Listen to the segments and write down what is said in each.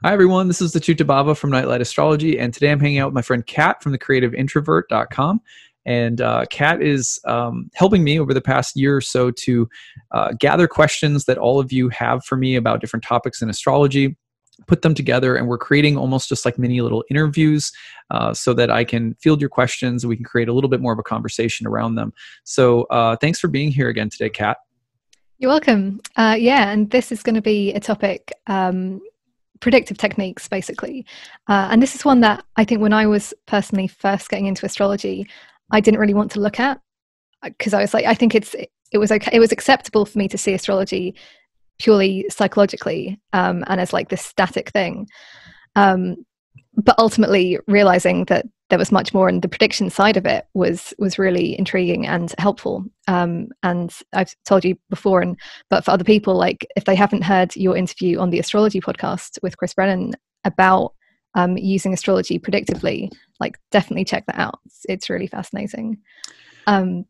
Hi, everyone. This is the acyuta-bhava from Nightlight Astrology, and today I'm hanging out with my friend Cat from the creativeintrovert.com. And Cat is helping me over the past year or so to gather questions that all of you have for me about different topics in astrology, put them together, and we're creating almost just like mini little interviews so that I can field your questions and we can create a little bit more of a conversation around them. So thanks for being here again today, Cat. You're welcome. And this is going to be a topic, predictive techniques, basically. And this is one that I think when I was personally first getting into astrology, I didn't really want to look at because I was like, I think it was okay. It was acceptable for me to see astrology purely psychologically and as like this static thing. But ultimately realizing that there was much more, and the prediction side of it was really intriguing and helpful. And I've told you before, but for other people, like if they haven't heard your interview on the Astrology podcast with Chris Brennan about using astrology predictively, like definitely check that out. It's really fascinating. Maybe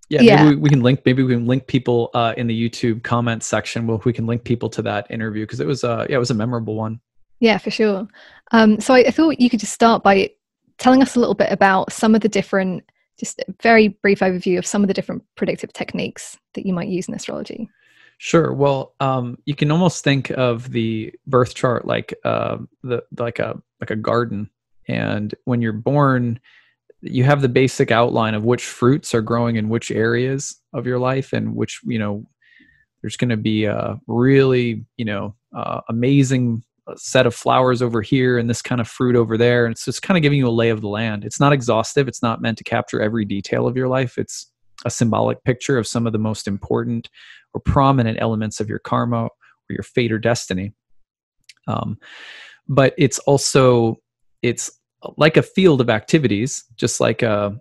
we can link. Maybe we can link people in the YouTube comments section. Well, we can link people to that interview because it was a memorable one. Yeah, for sure. So I thought you could just start by telling us a little bit about some of the different, just a very brief overview of some of the different predictive techniques that you might use in astrology. Sure. Well, you can almost think of the birth chart like like a garden, and when you're born, you have the basic outline of which fruits are growing in which areas of your life, and which there's going to be a really amazing set of flowers over here and this kind of fruit over there. And it's just kind of giving you a lay of the land. It's not exhaustive. It's not meant to capture every detail of your life. It's a symbolic picture of some of the most important or prominent elements of your karma or your fate or destiny. But it's like a field of activities, just like a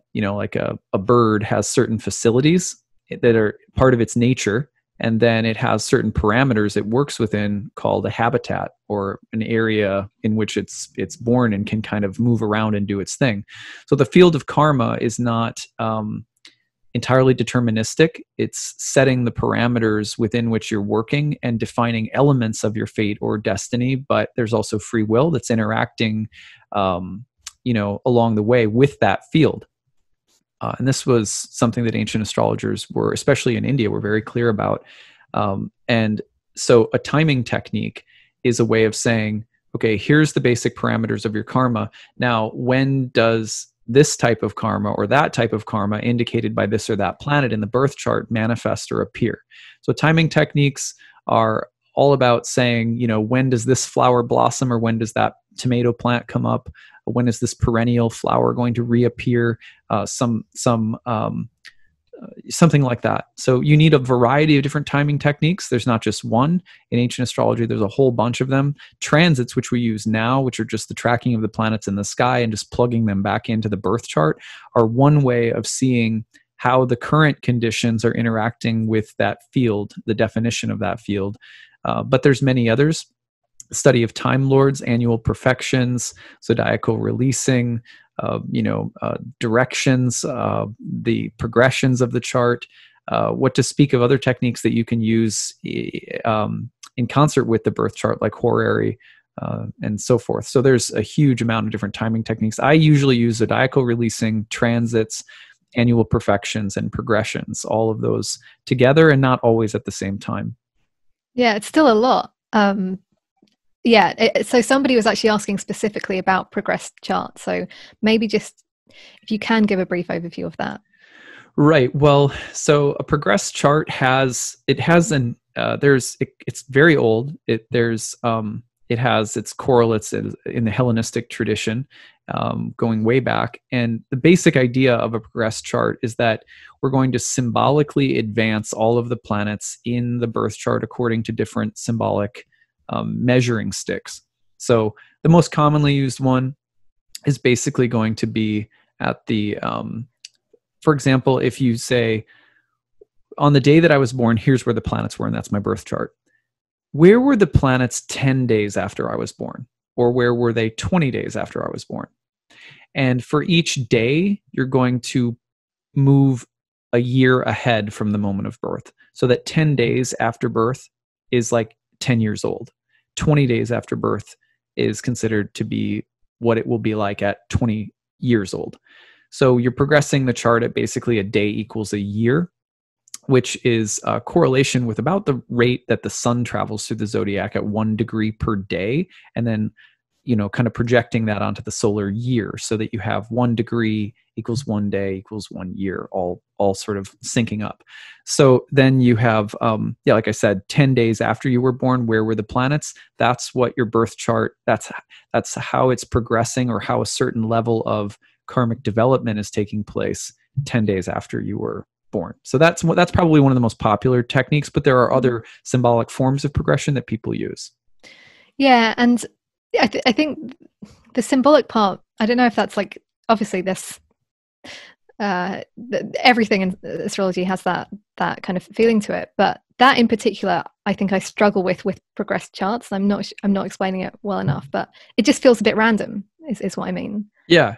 bird has certain facilities that are part of its nature. And then it has certain parameters it works within called a habitat, or an area in which it's born and can kind of move around and do its thing. So the field of karma is not entirely deterministic. It's setting the parameters within which you're working and defining elements of your fate or destiny. But there's also free will that's interacting, along the way with that field. And this was something that ancient astrologers were, especially in India, were very clear about. And so a timing technique is a way of saying, okay, here's the basic parameters of your karma. Now, when does this type of karma or that type of karma indicated by this or that planet in the birth chart manifest or appear? So timing techniques are all about saying, when does this flower blossom, or when does that tomato plant come up? When is this perennial flower going to reappear? Something like that. So you need a variety of different timing techniques. There's not just one. In ancient astrology, there's a whole bunch of them. Transits, which we use now, which are just the tracking of the planets in the sky and just plugging them back into the birth chart, are one way of seeing how the current conditions are interacting with that field, the definition of that field. But there's many others. Study of time lords, annual perfections, zodiacal releasing, directions, the progressions of the chart, what to speak of other techniques that you can use in concert with the birth chart, like horary, and so forth. So there's a huge amount of different timing techniques. I usually use zodiacal releasing, transits, annual perfections, and progressions, all of those together and not always at the same time. Yeah, it's still a lot. So somebody was actually asking specifically about progressed charts. So maybe just if you can give a brief overview of that. Right. Well, so a progressed chart it's very old. It has its correlates in the Hellenistic tradition, going way back. And the basic idea of a progressed chart is that we're going to symbolically advance all of the planets in the birth chart according to different symbolic measuring sticks. So the most commonly used one is basically going to be at the, for example, if you say, on the day that I was born, here's where the planets were, and that's my birth chart. Where were the planets 10 days after I was born? Or where were they 20 days after I was born? And for each day, you're going to move a year ahead from the moment of birth. So that 10 days after birth is like 10 years old. 20 days after birth is considered to be what it will be like at 20 years old. So you're progressing the chart at basically a day equals a year, which is a correlation with about the rate that the sun travels through the zodiac at 1 degree per day. And then, kind of projecting that onto the solar year so that you have 1 degree equals 1 day equals 1 year, all sort of syncing up. So then you have, like I said, 10 days after you were born, where were the planets? That's what your birth chart, that's how it's progressing, or how a certain level of karmic development is taking place 10 days after you were born. So that's probably one of the most popular techniques, but there are other symbolic forms of progression that people use. Yeah, and I think the symbolic part, I don't know if that's like, obviously this everything in astrology has that kind of feeling to it, but that in particular, I think I struggle with progressed charts. I'm not explaining it well enough, but it just feels a bit random is what I mean. Yeah.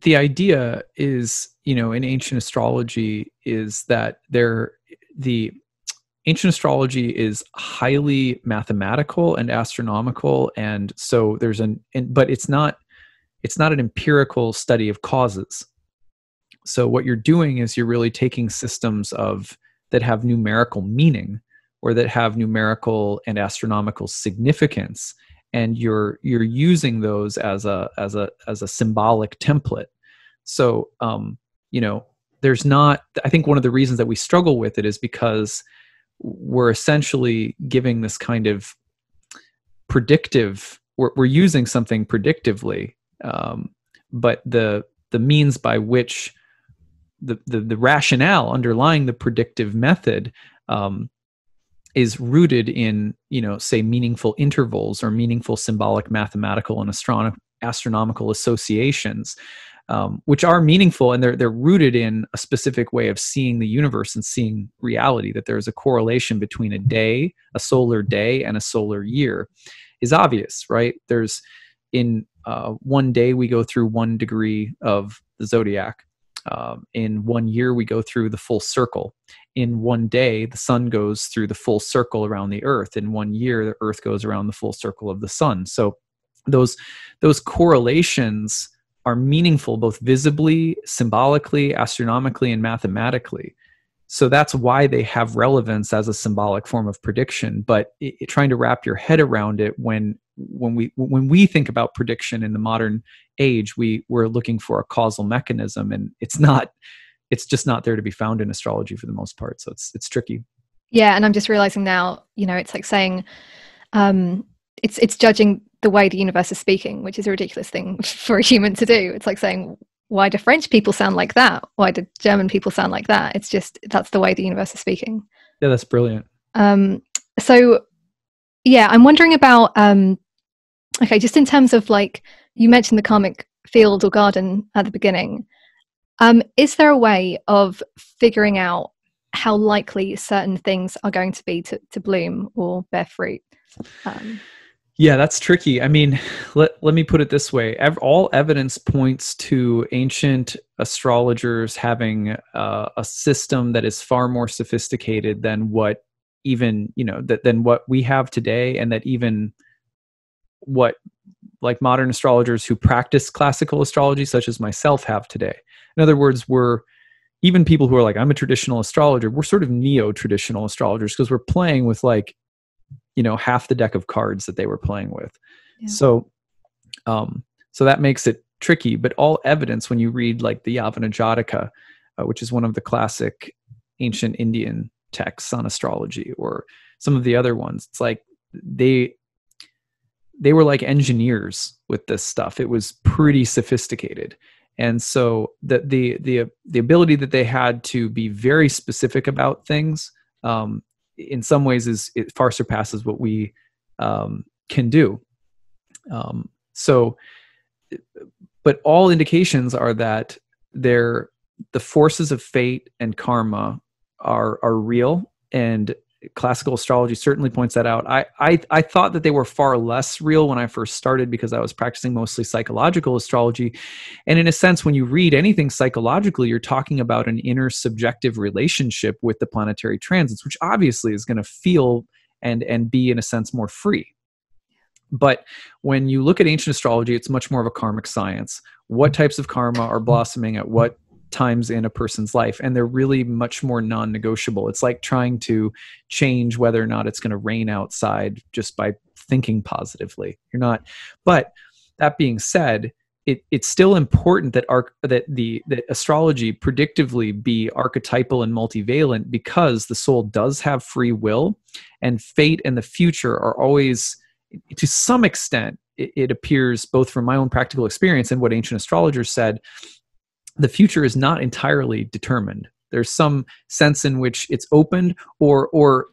The idea is, in ancient astrology, is that the ancient astrology is highly mathematical and astronomical, and so but it's not an empirical study of causes. So what you're doing is you're really taking systems that have numerical meaning, or that have numerical and astronomical significance, and you're using those as a symbolic template. So, there's not, I think one of the reasons that we struggle with it is because we're essentially giving this kind of predictive, we're using something predictively, but the means by which the rationale underlying the predictive method is rooted in, say, meaningful intervals or meaningful symbolic, mathematical, and astronomical associations, which are meaningful, and they're rooted in a specific way of seeing the universe and seeing reality. That there's a correlation between a solar day, and a solar year is obvious, right? There's in 1 day we go through 1 degree of the zodiac. In 1 year we go through the full circle. In 1 day the sun goes through the full circle around the earth. In 1 year the earth goes around the full circle of the sun. So those correlations are meaningful both visibly, symbolically, astronomically, and mathematically. So that's why they have relevance as a symbolic form of prediction. But trying to wrap your head around it, when we think about prediction in the modern age, we're looking for a causal mechanism, and it's just not there to be found in astrology for the most part. So it's tricky. Yeah, and I'm just realizing now, it's like saying, it's judging the way the universe is speaking, which is a ridiculous thing for a human to do. It's like saying, why do French people sound like that? Why do German people sound like that? It's just, that's the way the universe is speaking. Yeah, that's brilliant. So yeah, I'm wondering about, okay, just in terms of, like, you mentioned the karmic field or garden at the beginning. Is there a way of figuring out how likely certain things are going to be to bloom or bear fruit? Yeah, that's tricky. I mean, let me put it this way. All evidence points to ancient astrologers having a system that is far more sophisticated than what than what we have today, and that even what, like, modern astrologers who practice classical astrology, such as myself, have today. In other words, even people who are like, I'm a traditional astrologer, we're sort of neo-traditional astrologers, because we're playing with, like, half the deck of cards that they were playing with. Yeah. So that makes it tricky. But all evidence, when you read, like, the Yavana Jataka, which is one of the classic ancient Indian texts on astrology, or some of the other ones, it's like they were like engineers with this stuff. It was pretty sophisticated. And so the ability that they had to be very specific about things, in some ways, it far surpasses what we can do. But all indications are that the forces of fate and karma are real, and classical astrology certainly points that out. I thought that they were far less real when I first started because I was practicing mostly psychological astrology. And in a sense, when you read anything psychologically, you're talking about an inner subjective relationship with the planetary transits, which obviously is going to feel and be, in a sense, more free. But when you look at ancient astrology, it's much more of a karmic science. What types of karma are blossoming at what times in a person's life, and they're really much more non-negotiable. It's like trying to change whether or not it's going to rain outside just by thinking positively. You're not. But that being said, it's still important that that astrology predictively be archetypal and multivalent, because the soul does have free will, and fate and the future are always, to some extent, it appears, both from my own practical experience and what ancient astrologers said, the future is not entirely determined. There's some sense in which it's opened, or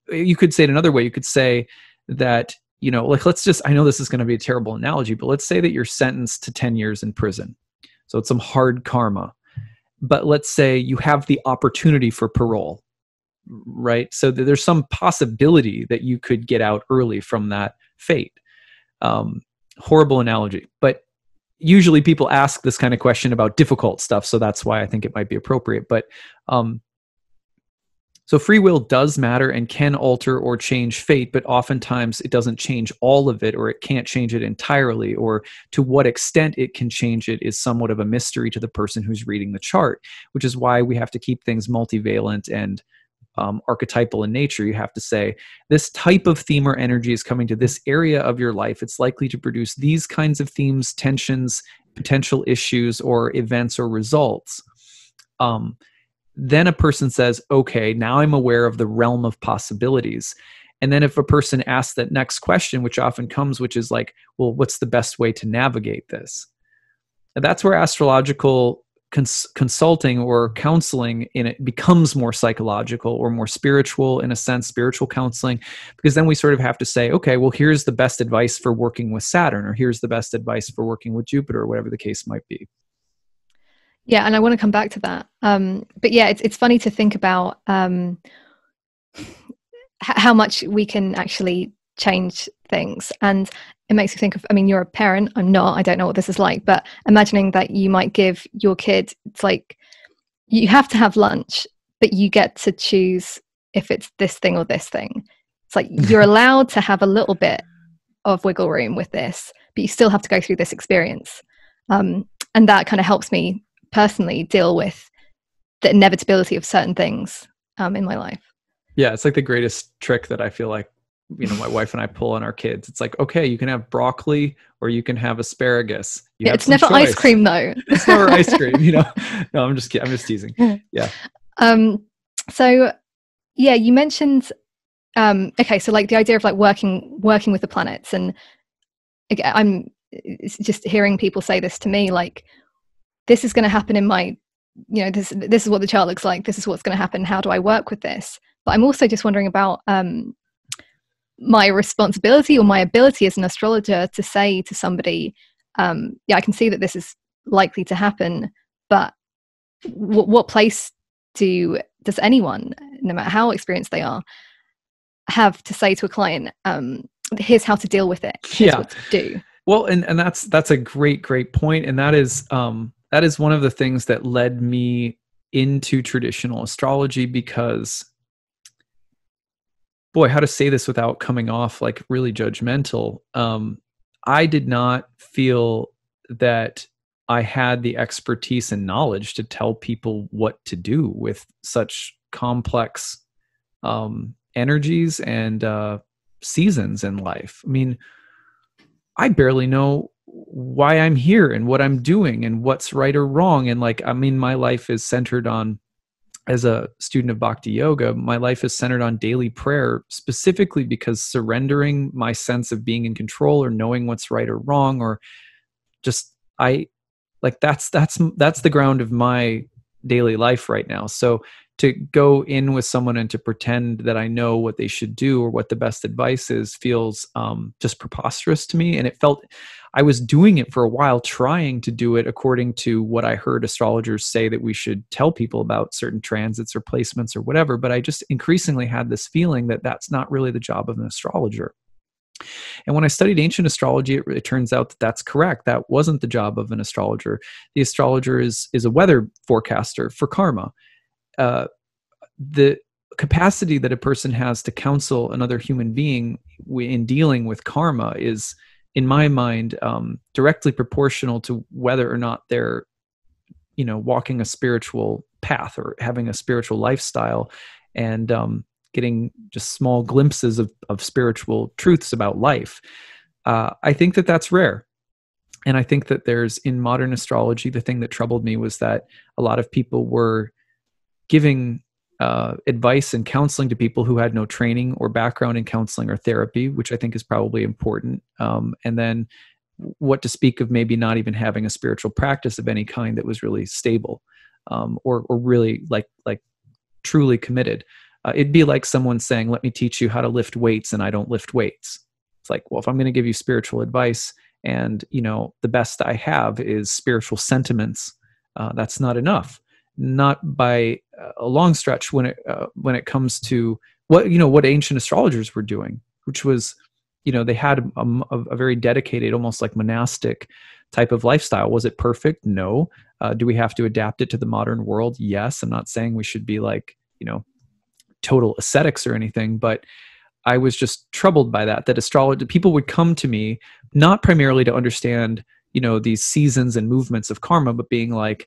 you could say it another way. You could say that, like, I know this is going to be a terrible analogy, but let's say that you're sentenced to 10 years in prison. So it's some hard karma. But let's say you have the opportunity for parole, right? So there's some possibility that you could get out early from that fate. Horrible analogy, but usually people ask this kind of question about difficult stuff, so that's why I think it might be appropriate. But so free will does matter and can alter or change fate, but oftentimes it doesn't change all of it, or it can't change it entirely, or to what extent it can change it is somewhat of a mystery to the person who's reading the chart, which is why we have to keep things multivalent and archetypal in nature. You have to say, this type of theme or energy is coming to this area of your life. It's likely to produce these kinds of themes, tensions, potential issues, or events or results. Then a person says, okay, now I'm aware of the realm of possibilities. And then if a person asks that next question, which often comes, which is like, well, what's the best way to navigate this? And that's where astrological consulting or counseling in it becomes more psychological or more spiritual, in a sense, spiritual counseling, because then we sort of have to say, okay, well, here's the best advice for working with Saturn, or here's the best advice for working with Jupiter, or whatever the case might be. Yeah, and I want to come back to that. But yeah, it's funny to think about how much we can actually change things. And it makes you think of, I mean, you're a parent. I'm not. I don't know what this is like. But imagining that you might give your kid, it's like you have to have lunch, but you get to choose if it's this thing or this thing. It's like you're allowed to have a little bit of wiggle room with this, but you still have to go through this experience. And that kind of helps me personally deal with the inevitability of certain things in my life. Yeah, it's like the greatest trick that I feel like, my wife and I pull on our kids. It's like, okay, you can have broccoli or you can have asparagus. It's never choice. Ice cream though. It's never ice cream, No, I'm just kidding. I'm just teasing. Yeah. So yeah, you mentioned, okay, so like the idea of like working with the planets, and again, I'm just hearing people say this to me, like, this is going to happen in my, this is what the chart looks like. This is what's going to happen. How do I work with this? But I'm also just wondering about my responsibility or my ability as an astrologer to say to somebody, yeah, I can see that this is likely to happen, but what place does anyone, no matter how experienced they are, have to say to a client, here's how to deal with it, here's what to do? Well, and that's a great point, and that is one of the things that led me into traditional astrology, because, boy, how to say this without coming off like really judgmental. I did not feel that I had the expertise and knowledge to tell people what to do with such complex energies and seasons in life. I mean, I barely know why I'm here and what I'm doing and what's right or wrong. And like, I mean, my life is centered on, as a student of Bhakti Yoga, my life is centered on daily prayer, specifically because surrendering my sense of being in control or knowing what's right or wrong, or just, that's the ground of my daily life right now. So to go in with someone and to pretend that I know what they should do or what the best advice is feels just preposterous to me. And I was doing it for a while, trying to do it according to what I heard astrologers say that we should tell people about certain transits or placements or whatever. But I just increasingly had this feeling that that's not really the job of an astrologer. And when I studied ancient astrology, it turns out that that's correct. That wasn't the job of an astrologer. The astrologer is a weather forecaster for karma. The capacity that a person has to counsel another human being in dealing with karma is, in my mind, directly proportional to whether or not they're, walking a spiritual path or having a spiritual lifestyle, and getting just small glimpses of spiritual truths about life. I think that that's rare. And I think that there's, in modern astrology, the thing that troubled me was that a lot of people were giving advice and counseling to people who had no training or background in counseling or therapy, which I think is probably important. And then what to speak of maybe not even having a spiritual practice of any kind that was really stable, or really like truly committed. It'd be like someone saying, let me teach you how to lift weights, and I don't lift weights. It's like, well, if I'm going to give you spiritual advice and, the best I have is spiritual sentiments, that's not enough. Not by a long stretch when it comes to what ancient astrologers were doing, which was, they had a very dedicated, almost like monastic type of lifestyle. Was it perfect? No. Do we have to adapt it to the modern world? Yes. I'm not saying we should be like, total ascetics or anything, but I was just troubled by that astrology people would come to me not primarily to understand, these seasons and movements of karma, but being like,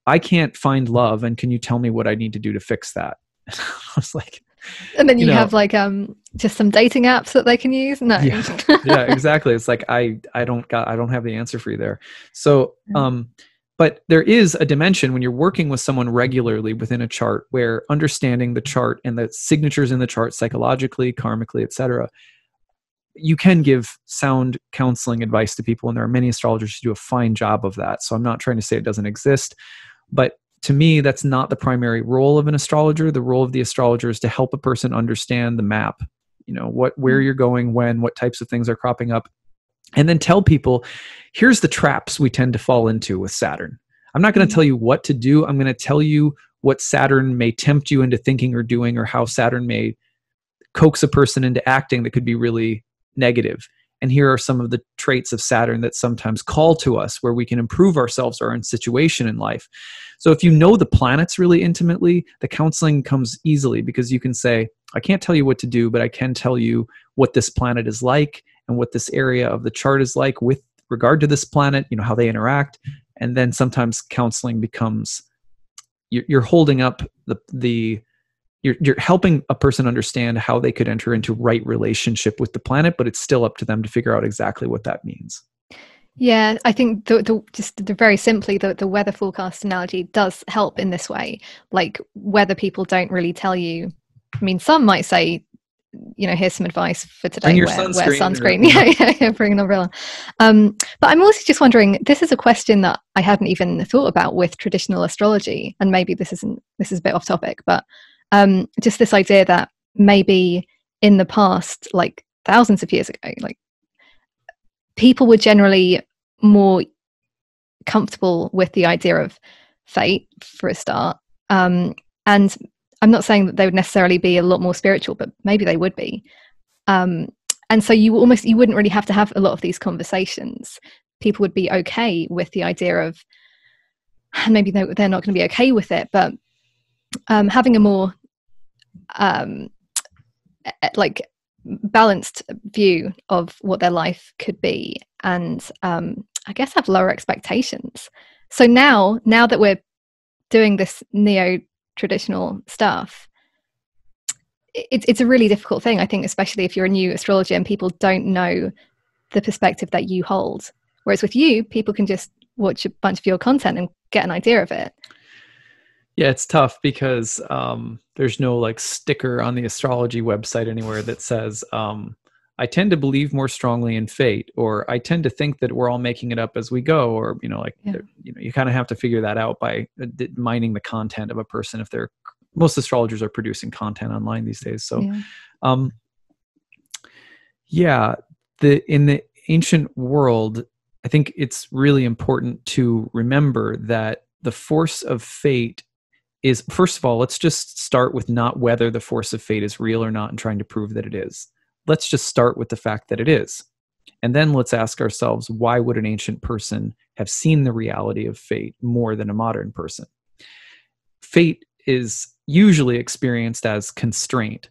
I can't find love, and can you tell me what I need to do to fix that? I was like, and then you have like just some dating apps that they can use. No. Yeah, exactly. It's like I don't have the answer for you there. So but there is a dimension when you're working with someone regularly within a chart where understanding the chart and the signatures in the chart psychologically, karmically, etc., you can give sound counseling advice to people, and there are many astrologers who do a fine job of that. So I'm not trying to say it doesn't exist, but to me, that's not the primary role of an astrologer. The role of the astrologer is to help a person understand the map, where you're going, when, what types of things are cropping up, and then tell people, here's the traps we tend to fall into with Saturn. I'm not going to tell you what to do. I'm going to tell you what Saturn may tempt you into thinking or doing, or how Saturn may coax a person into acting that could be really negative. And here are some of the traits of Saturn that sometimes call to us where we can improve ourselves or our own situation in life. So if you know the planets really intimately, the counseling comes easily, because you can say, I can't tell you what to do, but I can tell you what this planet is like and what this area of the chart is like with regard to this planet, how they interact. And then sometimes counseling becomes, you're holding up you're helping a person understand how they could enter into right relationship with the planet, but it's still up to them to figure out exactly what that means. Yeah, I think very simply, the weather forecast analogy does help in this way. Like, weather people don't really tell you. I mean, some might say, here's some advice for today. Wear sunscreen. Yeah, bring an umbrella. But I'm also just wondering, this is a question that I hadn't even thought about with traditional astrology, and maybe this is a bit off topic, but just this idea that maybe in the past, like thousands of years ago, like people were generally more comfortable with the idea of fate for a start. And I'm not saying that they would necessarily be a lot more spiritual, but maybe they would be. And so you wouldn't really have to have a lot of these conversations. People would be okay with the idea of, maybe they're not going to be okay with it, but having a more like balanced view of what their life could be, and I guess have lower expectations. So now that we're doing this neo-traditional stuff, it's a really difficult thing, I think, especially if you're a new astrologer and people don't know the perspective that you hold. Whereas with you, people can just watch a bunch of your content and get an idea of it. Yeah, it's tough because there's no like sticker on the astrology website anywhere that says, I tend to believe more strongly in fate, or I tend to think that we're all making it up as we go, or, you kind of have to figure that out by mining the content of a person. If most astrologers are producing content online these days. So, in the ancient world, I think it's really important to remember that the force of fate is, first of all, let's just start with not whether the force of fate is real or not and trying to prove that it is. Let's just start with the fact that it is. And then let's ask ourselves, why would an ancient person have seen the reality of fate more than a modern person? Fate is usually experienced as constraint.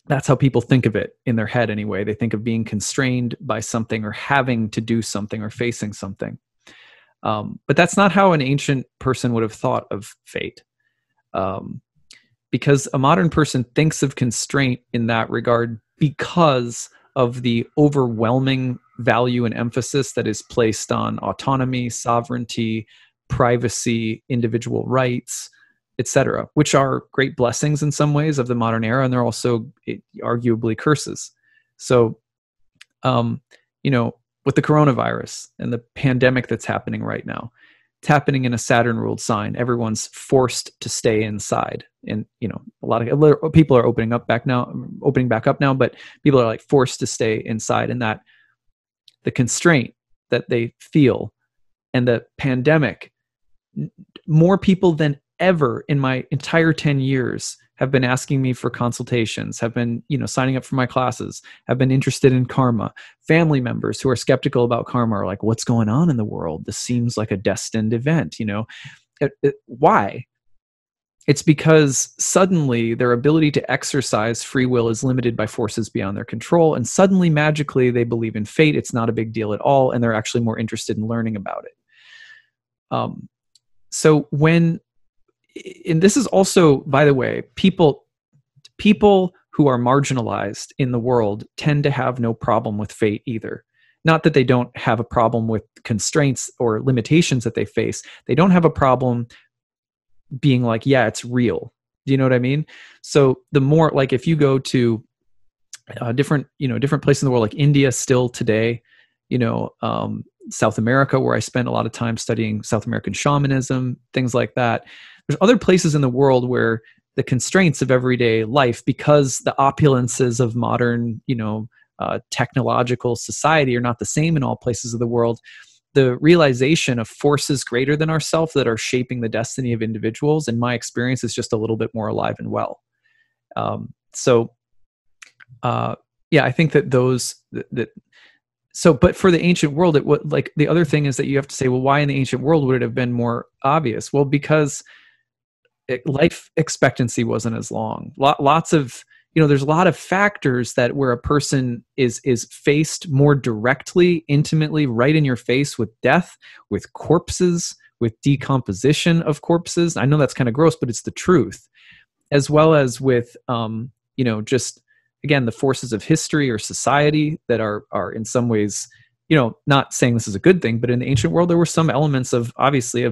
That's how people think of it in their head anyway. They think of being constrained by something or having to do something or facing something. But that's not how an ancient person would have thought of fate. Because a modern person thinks of constraint in that regard because of the overwhelming value and emphasis that is placed on autonomy, sovereignty, privacy, individual rights, etc., which are great blessings in some ways of the modern era, and they're also arguably curses. So, with the coronavirus and the pandemic that's happening right now, it's happening in a Saturn-ruled sign. Everyone's forced to stay inside, and a lot of people are opening back up now, but people are like forced to stay inside, and that the constraint that they feel and the pandemic, more people than ever in my entire 10 years have been asking me for consultations, have been, signing up for my classes, have been interested in karma. Family members who are skeptical about karma are like, what's going on in the world? This seems like a destined event, Why? It's because suddenly their ability to exercise free will is limited by forces beyond their control. And suddenly, magically, they believe in fate. It's not a big deal at all. And they're actually more interested in learning about it. And this is also, by the way, people who are marginalized in the world tend to have no problem with fate either. Not that they don't have a problem with constraints or limitations that they face. They don't have a problem being like, yeah, it's real. Do you know what I mean? So the more, like, if you go to different places in the world, like India still today, South America, where I spent a lot of time studying South American shamanism, things like that. There's other places in the world where the constraints of everyday life, because the opulences of modern, technological society are not the same in all places of the world. The realization of forces greater than ourselves that are shaping the destiny of individuals, in my experience, is just a little bit more alive and well. I think that but for the ancient world, the other thing is that you have to say, well, why in the ancient world would it have been more obvious? Well, because life expectancy wasn't as long. There's a lot of factors that where a person is faced more directly, intimately, right in your face with death, with corpses, with decomposition of corpses. I know that's kind of gross, but it's the truth, as well as with, just, again, the forces of history or society that are in some ways, not saying this is a good thing, but in the ancient world, there were some elements of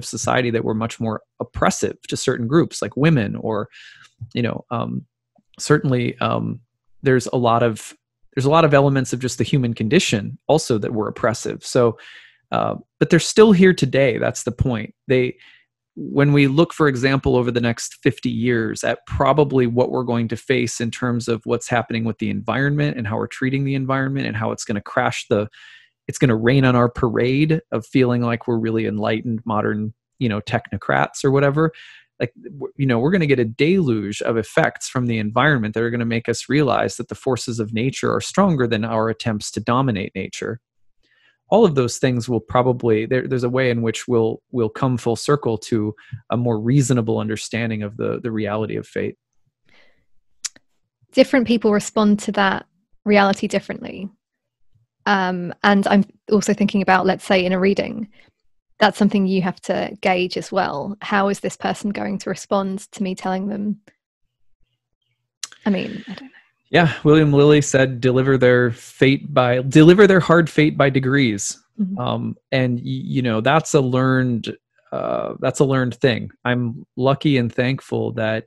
society that were much more oppressive to certain groups, like women, or, certainly there's a lot of elements of just the human condition also that were oppressive. So, but they're still here today. That's the point. When we look, for example, over the next 50 years at probably what we're going to face in terms of what's happening with the environment and how we're treating the environment and how it's going to it's going to rain on our parade of feeling like we're really enlightened modern, technocrats or whatever. Like, we're going to get a deluge of effects from the environment that are going to make us realize that the forces of nature are stronger than our attempts to dominate nature. All of those things will probably, there's a way in which we'll come full circle to a more reasonable understanding of the reality of fate. Different people respond to that reality differently. And I'm also thinking about, let's say, in a reading, that's something you have to gauge as well. How is this person going to respond to me telling them? I don't know. Yeah, William Lilly said, deliver their hard fate by degrees. Mm-hmm. And that's a learned thing. I'm lucky and thankful that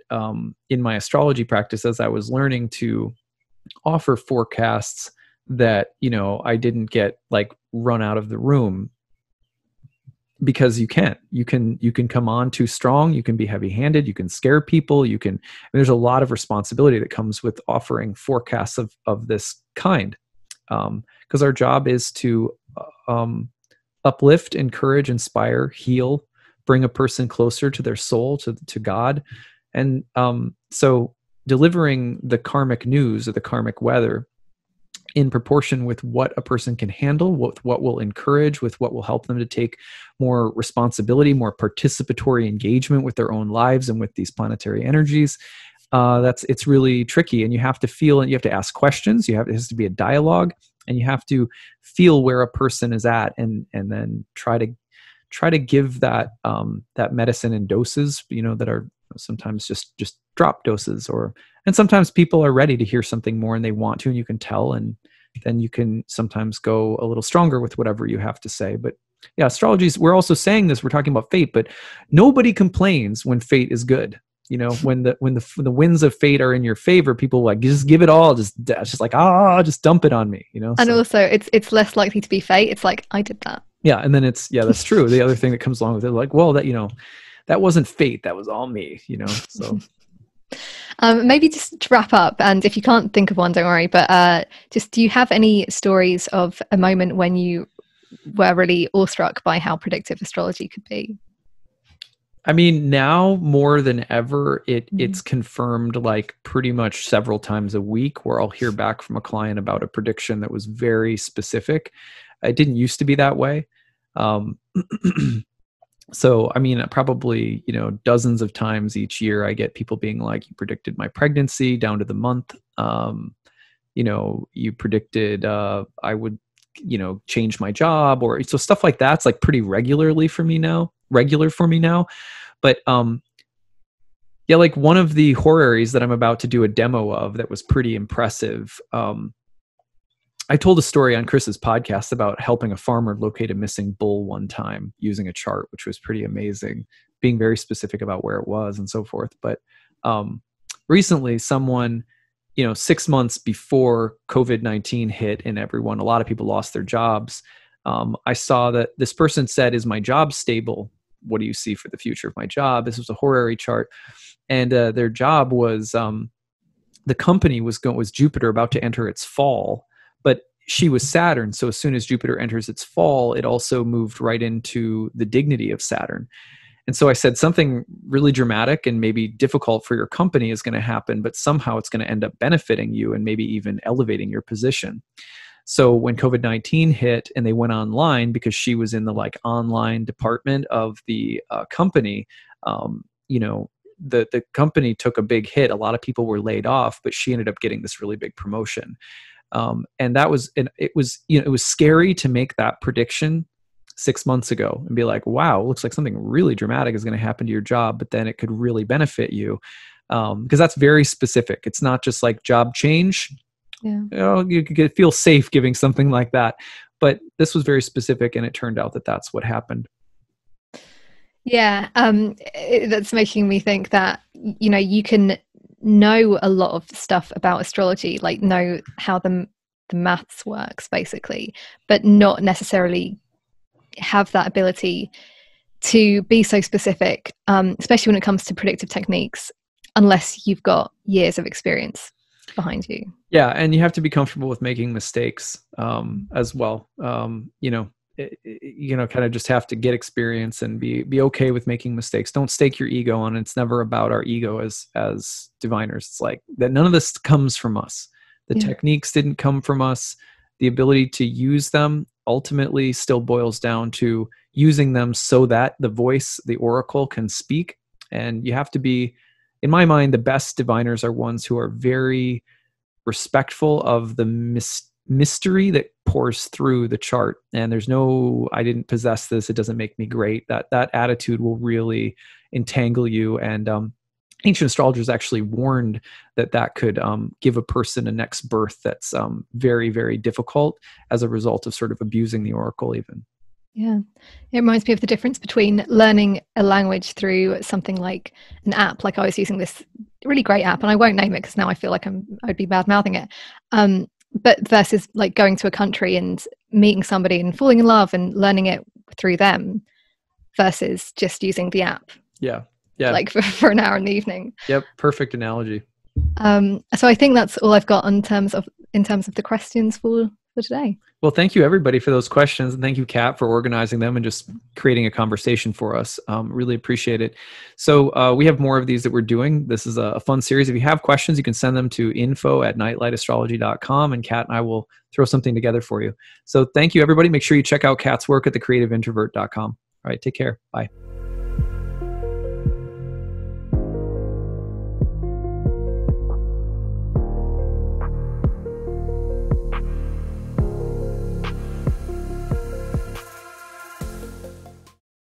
in my astrology practice, as I was learning to offer forecasts, that I didn't get run out of the room, because you can come on too strong, you can be heavy-handed, you can scare people, there's a lot of responsibility that comes with offering forecasts of this kind, because our job is to uplift, encourage, inspire, heal, bring a person closer to their soul, to God. And so delivering the karmic news or the karmic weather in proportion with what a person can handle, with what will encourage, with what will help them to take more responsibility, more participatory engagement with their own lives and with these planetary energies. It's really tricky, and you have to feel, and you have to ask questions. It has to be a dialogue, and you have to feel where a person is at, and then try to give that that medicine in doses, that are sometimes just drop doses, and sometimes people are ready to hear something more and they want to, and you can tell, and then you can sometimes go a little stronger with whatever you have to say. But yeah, we're also saying this, we're talking about fate, but nobody complains when fate is good. When the winds of fate are in your favor, people like, just give it all, just like, just dump it on me, And also it's less likely to be fate. It's like, I did that. Yeah. And then that's true. The other thing that comes along with it, like, well, that wasn't fate, that was all me, so. Maybe just to wrap up, and if you can't think of one, don't worry, but just, do you have any stories of a moment when you were really awestruck by how predictive astrology could be? I mean, now more than ever, it's confirmed like pretty much several times a week, where I'll hear back from a client about a prediction that was very specific. It didn't used to be that way. So, I mean, probably, dozens of times each year, I get people being like, you predicted my pregnancy down to the month. You predicted I would, change my job, or so stuff like that's like pretty regular for me now. But yeah, like one of the horaries that I'm about to do a demo of that was pretty impressive. I told a story on Chris's podcast about helping a farmer locate a missing bull one time using a chart, which was pretty amazing, being very specific about where it was and so forth. But recently, someone, 6 months before COVID-19 hit and a lot of people lost their jobs, I saw that this person said, "Is my job stable? What do you see for the future of my job?" This was a horary chart, and their job was, the company was Jupiter about to enter its fall, but she was Saturn. So as soon as Jupiter enters its fall, it also moved right into the dignity of Saturn. And so I said, something really dramatic and maybe difficult for your company is going to happen, but somehow it's going to end up benefiting you and maybe even elevating your position. So when COVID-19 hit and they went online, because she was in the online department of the company, the company took a big hit. A lot of people were laid off, but she ended up getting this really big promotion. And it was scary to make that prediction 6 months ago and be like, wow, it looks like something really dramatic is going to happen to your job, but then it could really benefit you. Because that's very specific. It's not just like job change. Yeah. You could feel safe giving something like that, but this was very specific, and it turned out that that's what happened. Yeah. That's making me think that, you can know a lot of stuff about astrology, like know how the maths works basically, but not necessarily have that ability to be so specific, especially when it comes to predictive techniques, unless you've got years of experience behind you. Yeah, and you have to be comfortable with making mistakes as well. Kind of just have to get experience and be okay with making mistakes. Don't stake your ego on it. It's never about our ego as diviners. It's like that none of this comes from us. The techniques didn't come from us. The ability to use them ultimately still boils down to using them so that the voice, the oracle, can speak. And you have to be, in my mind, the best diviners are ones who are very respectful of the mystery that pours through the chart. And there's no, I didn't possess this, it doesn't make me great. That attitude will really entangle you. And ancient astrologers actually warned that could give a person a next birth that's very, very difficult as a result of sort of abusing the oracle even. Yeah. It reminds me of the difference between learning a language through something like an app. Like I was using this really great app, and I won't name it because now I feel like I'd be bad mouthing it. But versus like going to a country and meeting somebody and falling in love and learning it through them versus just using the app. Yeah. Like for an hour in the evening. Yep. Perfect analogy. So I think that's all I've got in terms of the questions for for today. Well, thank you everybody for those questions. And thank you, Kat, for organizing them and just creating a conversation for us. Really appreciate it. So we have more of these that we're doing. This is a fun series. If you have questions, you can send them to info@nightlightastrology.com, and Kat and I will throw something together for you. So thank you, everybody. Make sure you check out Kat's work at thecreativeintrovert.com. All right, take care. Bye.